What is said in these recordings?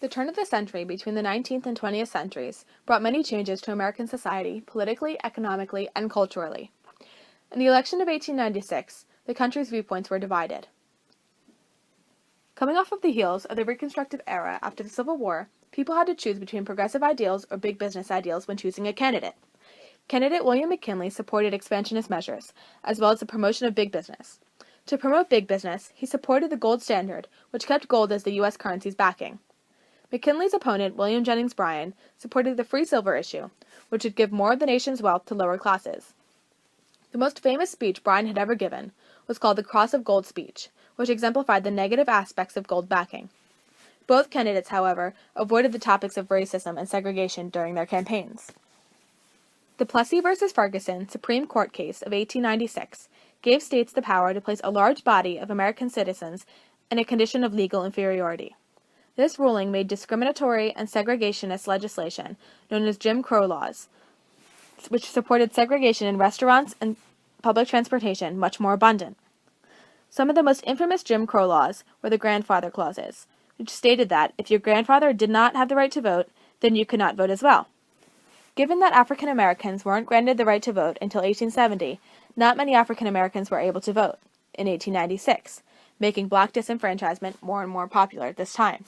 The turn of the century between the 19th and 20th centuries brought many changes to American society, politically, economically, and culturally. In the election of 1896, the country's viewpoints were divided. Coming off of the heels of the Reconstructive era after the Civil War, people had to choose between progressive ideals or big business ideals when choosing a candidate. Candidate William McKinley supported expansionist measures, as well as the promotion of big business. To promote big business, he supported the gold standard, which kept gold as the U.S. currency's backing. McKinley's opponent, William Jennings Bryan, supported the free silver issue, which would give more of the nation's wealth to lower classes. The most famous speech Bryan had ever given was called the Cross of Gold speech, which exemplified the negative aspects of gold backing. Both candidates, however, avoided the topics of racism and segregation during their campaigns. The Plessy v. Ferguson Supreme Court case of 1896 gave states the power to place a large body of American citizens in a condition of legal inferiority. This ruling made discriminatory and segregationist legislation, known as Jim Crow laws, which supported segregation in restaurants and public transportation, much more abundant. Some of the most infamous Jim Crow laws were the grandfather clauses, which stated that if your grandfather did not have the right to vote, then you could not vote as well. Given that African Americans weren't granted the right to vote until 1870, not many African Americans were able to vote in 1896, making black disenfranchisement more and more popular at this time.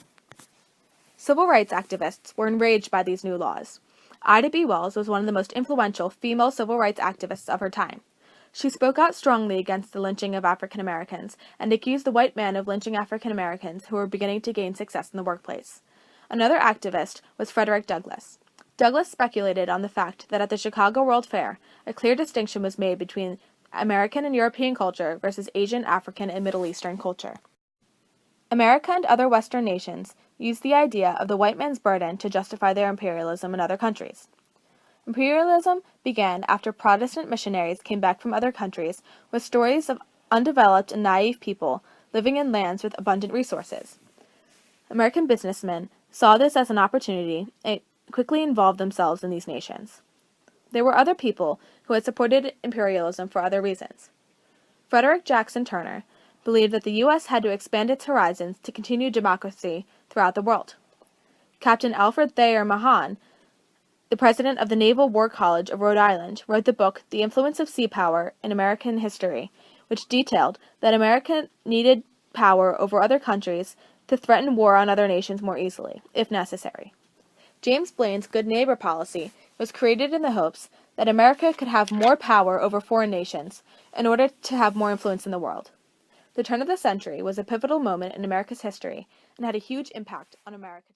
Civil rights activists were enraged by these new laws. Ida B. Wells was one of the most influential female civil rights activists of her time. She spoke out strongly against the lynching of African Americans and accused the white man of lynching African Americans who were beginning to gain success in the workplace. Another activist was Frederick Douglass. Douglass speculated on the fact that at the Chicago World Fair, a clear distinction was made between American and European culture versus Asian, African, and Middle Eastern culture. America and other Western nations used the idea of the white man's burden to justify their imperialism in other countries. Imperialism began after Protestant missionaries came back from other countries with stories of undeveloped and naive people living in lands with abundant resources. American businessmen saw this as an opportunity and quickly involved themselves in these nations. There were other people who had supported imperialism for other reasons. Frederick Jackson Turner believed that the U.S. had to expand its horizons to continue democracy throughout the world. Captain Alfred Thayer Mahan, the president of the Naval War College of Rhode Island, wrote the book The Influence of Sea Power in American History, which detailed that America needed power over other countries to threaten war on other nations more easily, if necessary. James Blaine's Good Neighbor policy was created in the hopes that America could have more power over foreign nations in order to have more influence in the world. The turn of the century was a pivotal moment in America's history and had a huge impact on America.